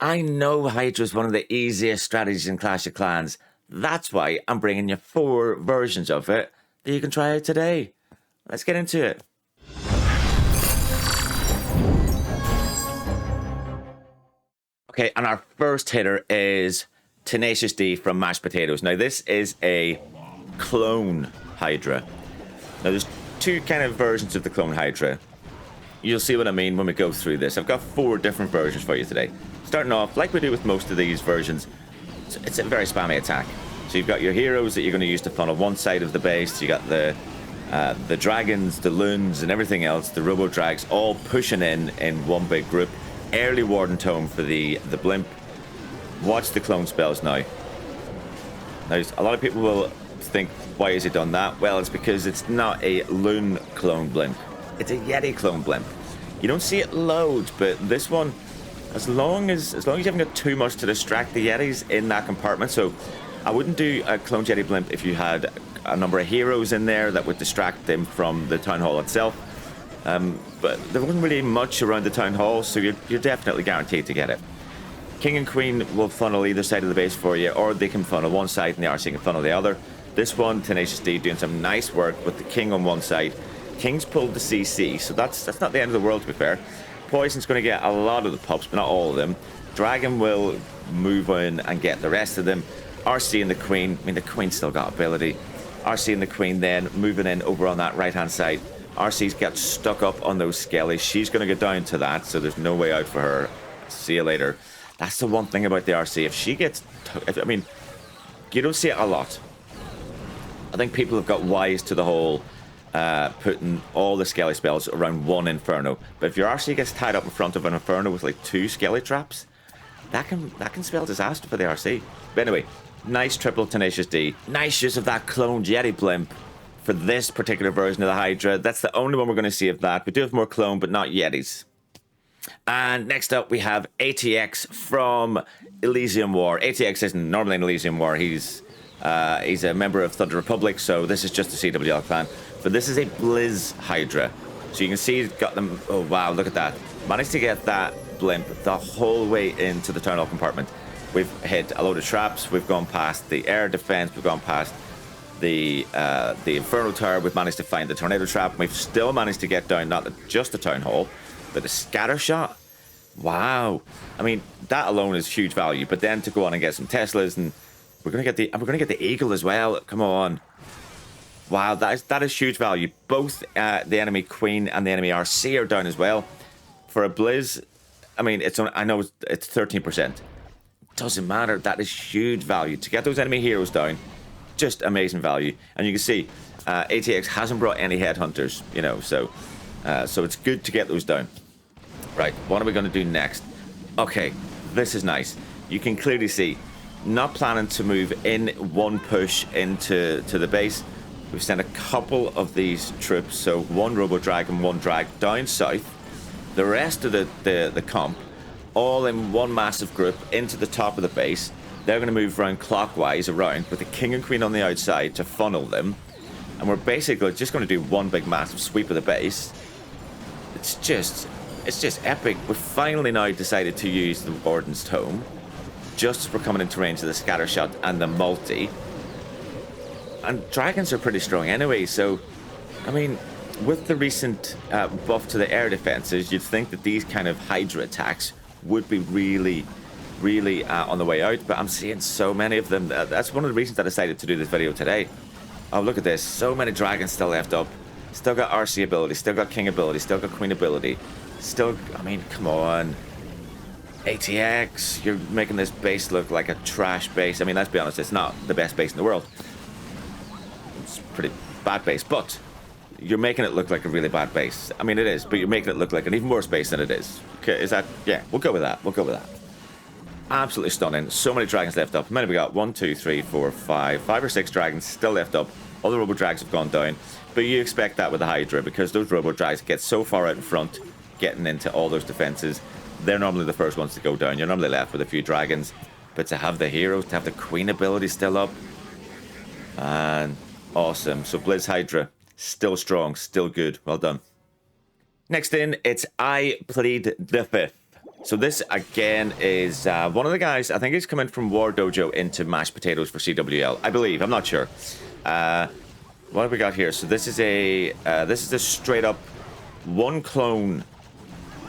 I know Hydra is one of the easiest strategies in Clash of Clans. That's why I'm bringing you 4 versions of it that you can try out today. Let's get into it. Okay, and our first hitter is Tenacious D from Mashed Potatoes. Now, this is a clone Hydra. Now, there's 2 kind of versions of the clone Hydra. You'll see what I mean when we go through this. I've got 4 different versions for you today. Starting off, like we do with most of these versions, it's a very spammy attack. So you've got your heroes that you're going to use to funnel one side of the base. You got the dragons, the loons, and everything else, the robo-drags, all pushing in one big group. Early Warden Tome for the Blimp. Watch the clone spells now. Now, a lot of people will think, why has he done that? Well, it's because it's not a loon clone Blimp. It's a Yeti clone Blimp. You don't see it load, but this one, as long as you haven't got too much to distract the Yetis in that compartment. So I wouldn't do a clone Yeti Blimp if you had a number of heroes in there that would distract them from the town hall itself. But there wasn't really much around the town hall, so you're definitely guaranteed to get it. King and Queen will funnel either side of the base for you, or they can funnel one side and the RC can funnel the other. This one, Tenacious D, doing some nice work with the King on one side. King's pulled the CC, so that's not the end of the world, to be fair. Poison's going to get a lot of the pups, but not all of them. Dragon will move in and get the rest of them. RC and the Queen, I mean, the Queen's still got ability. RC and the Queen then moving in over on that right-hand side. RC's got stuck up on those skellies. She's going to get down to that, so there's no way out for her. See you later. That's the one thing about the RC. If she gets... I mean, you don't see it a lot. I think people have got wise to the whole putting all the skelly spells around one Inferno. But if your RC gets tied up in front of an Inferno with like 2 skelly traps, that can spell disaster for the RC. But anyway, nice triple Tenacious D. Nice use of that cloned Yeti Blimp for this particular version of the Hydra. That's the only one we're going to see of that. We do have more clone, but not Yetis. And next up, we have ATX from Elysium War. ATX isn't normally in Elysium War. He's a member of Thunder Republic, so this is just a CWL clan. But this is a Blizz Hydra. So you can see he's got them. Oh, wow, look at that. Managed to get that Blimp the whole way into the town hall compartment. We've hit a load of traps. We've gone past the air defense. We've gone past the Inferno Tower. We've managed to find the tornado trap. We've still managed to get down not just the town hall, but the scatter shot. Wow. I mean, that alone is huge value. But then to go on and get some Teslas, and we're gonna get the Eagle as well. Come on. Wow, that is huge value. Both the enemy Queen and the enemy RC are down as well. For a Blizz, I mean, I know it's 13%. Doesn't matter. That is huge value to get those enemy heroes down. Just amazing value. And you can see ATX hasn't brought any headhunters, you know, so it's good to get those down. Right, what are we going to do next? Okay, this is nice. You can clearly see, not planning to move in one push into the base. We've sent a couple of these troops, so 1 Robo Drag and 1 Drag down south. The rest of the comp, all in one massive group into the top of the base. They're going to move around clockwise around with the King and Queen on the outside to funnel them. And we're basically just going to do one big massive sweep of the base. It's just epic. We've finally now decided to use the Warden's Tome, just as we're coming into range of the scatter shot and the multi. And dragons are pretty strong anyway, so I mean, with the recent buff to the air defenses, you'd think that these kind of Hydra attacks would be really on the way out, but I'm seeing so many of them. That's one of the reasons I decided to do this video today. Oh, look at this. So many dragons still left up. Still got RC ability, still got King ability, still got Queen ability. Still, I mean, come on. ATX, you're making this base look like a trash base. I mean, let's be honest, it's not the best base in the world. It's a pretty bad base, but you're making it look like a really bad base. I mean, it is, but you're making it look like an even worse base than it is. Okay, is that, yeah, we'll go with that. We'll go with that. Absolutely stunning. So many dragons left up. How many we got? 1, 2, 3, 4, 5 or 6 dragons still left up. All the Robo Drags have gone down. But you expect that with the Hydra, because those Robo Drags get so far out in front, getting into all those defenses. They're normally the first ones to go down. You're normally left with a few dragons. But to have the heroes, to have the Queen ability still up, and awesome. So Blizz Hydra, still strong, still good. Well done. Next in, it's I Plead the Fifth. So this, again, is one of the guys, I think he's coming from War Dojo into Mashed Potatoes for CWL, I believe. I'm not sure. What have we got here? So this is a straight up one clone.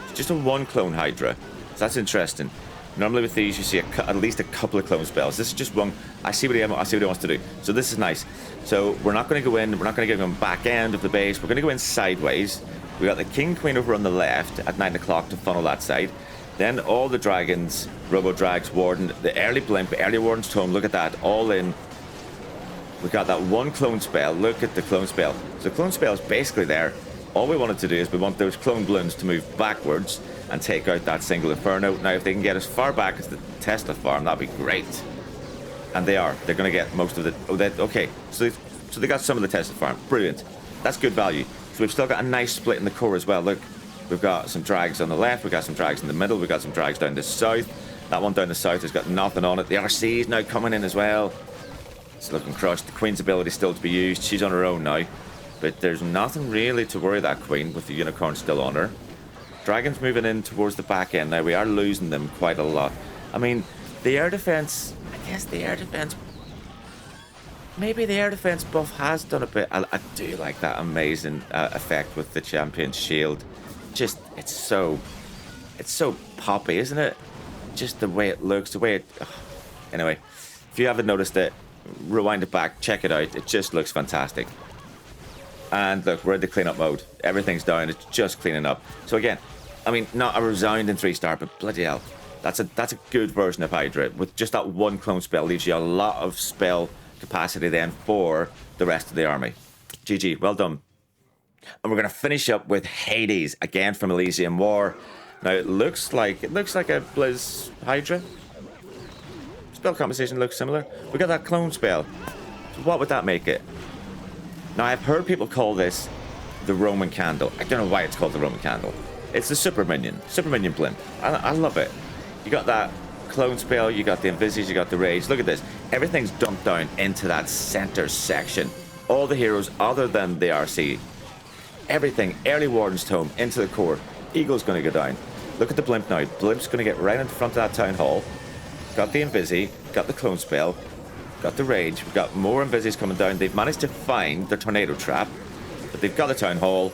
It's just a one clone Hydra. So that's interesting. Normally with these, you see at least a couple of clone spells. This is just one. I see what he wants to do. So this is nice. So we're not going to go in. We're not going to go in back end of the base. We're going to go in sideways. We got the King Queen over on the left at 9 o'clock to funnel that side. Then all the dragons, Robo Drags, Warden, the early Blimp, early Warden's Tome. Look at that, all in. We got that one clone spell. Look at the clone spell. So the clone spell is basically there. All we wanted to do is we want those clone balloons to move backwards and take out that single Inferno. Now, if they can get as far back as the Tesla farm, that'd be great. And they are. They're going to get most of the... okay, so they got some of the Tesla farm. Brilliant. That's good value. So we've still got a nice split in the core as well. Look, we've got some drags on the left. We've got some drags in the middle. We've got some drags down the south. That one down the south has got nothing on it. The RC is now coming in as well. It's looking crushed. The Queen's ability still to be used. She's on her own now. But there's nothing really to worry that Queen with the Unicorn still on her. Dragons moving in towards the back end. Now, we are losing them quite a lot. I mean, the air defense... I guess the air defense... maybe the air defense buff has done a bit. I do like that amazing effect with the Champion's Shield. Just, it's so poppy, isn't it? Just the way it looks, the way it... ugh. Anyway, if you haven't noticed it, rewind it back, check it out. It just looks fantastic. And look, we're in the cleanup mode. Everything's down. It's just cleaning up. So again, I mean, not a resounding 3-star, but bloody hell, that's a good version of Hydra. With just that one clone spell, leaves you a lot of spell capacity then for the rest of the army. GG, well done. And we're going to finish up with Hades, again from Elysium War. Now it looks like a Blizz Hydra. Spell composition looks similar. We got that clone spell. So what would that make it? Now, I've heard people call this the Roman Candle. I don't know why it's called the Roman Candle. It's the Super Minion Blimp. I love it. You got that clone spell, you got the Invisage, you got the Rage. Look at this. Everything's dumped down into that center section. All the heroes other than the RC. Everything, early Warden's Tome, into the core. Eagle's going to go down. Look at the Blimp now. Blimp's going to get right in front of that Town Hall. Got the Invisi, got the clone spell. Got the Rage, we've got more Invisis coming down. They've managed to find the Tornado Trap, but they've got the Town Hall.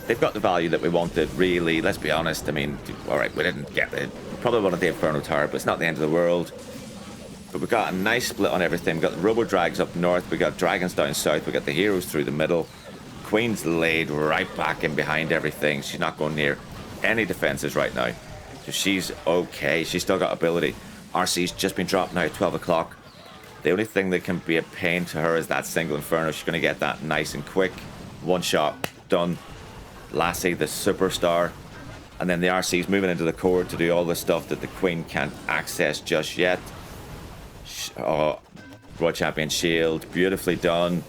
They've got the value that we wanted, really. Let's be honest. I mean, alright, we didn't get it. Probably wanted the Inferno Tower, but it's not the end of the world. But we've got a nice split on everything. We've got the Robo Drags up north, we've got Dragons down south, we've got the heroes through the middle. Queen's laid right back in behind everything. She's not going near any defenses right now. So she's okay. She's still got ability. RC's just been dropped now at 12 o'clock. The only thing that can be a pain to her is that single Inferno. She's going to get that nice and quick. One shot, done. Lassie, the superstar. And then the RC's moving into the core to do all the stuff that the Queen can't access just yet. Oh, Royal Champion Shield, beautifully done.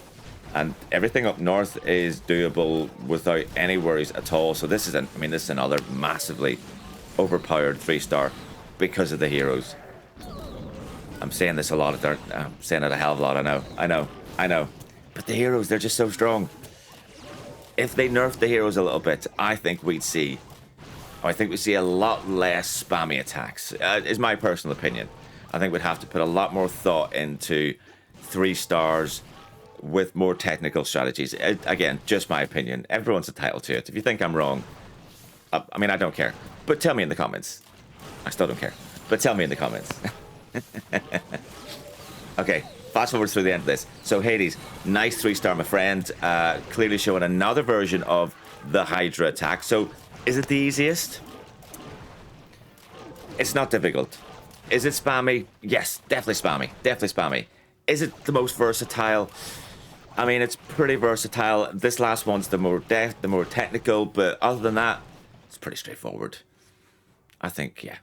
And everything up north is doable without any worries at all. So this is another massively overpowered 3-star because of the heroes. I'm saying this a lot. I'm saying it a hell of a lot. I know. But the heroes, they're just so strong. If they nerf the heroes a little bit, I think we'd see a lot less spammy attacks. Is my personal opinion. I think we'd have to put a lot more thought into 3-stars with more technical strategies. Again, just my opinion. Everyone's entitled to it. If you think I'm wrong, I mean, I don't care. But tell me in the comments. I still don't care. But tell me in the comments. Okay, fast forward through the end of this. So Hades, nice 3-star, my friend. Clearly showing another version of the Hydra attack. So is it the easiest? It's not difficult. Is it spammy? Yes, definitely spammy. Definitely spammy. Is it the most versatile? I mean, it's pretty versatile. This last one's the more technical, but other than that, it's pretty straightforward. I think, yeah.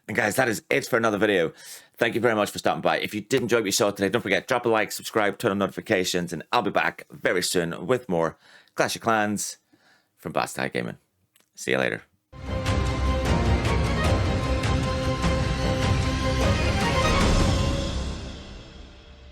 And guys, that is it for another video. Thank you very much for stopping by. If you did enjoy what you saw today, don't forget, drop a like, subscribe, turn on notifications, and I'll be back very soon with more Clash of Clans from BadStag Gaming. See you later.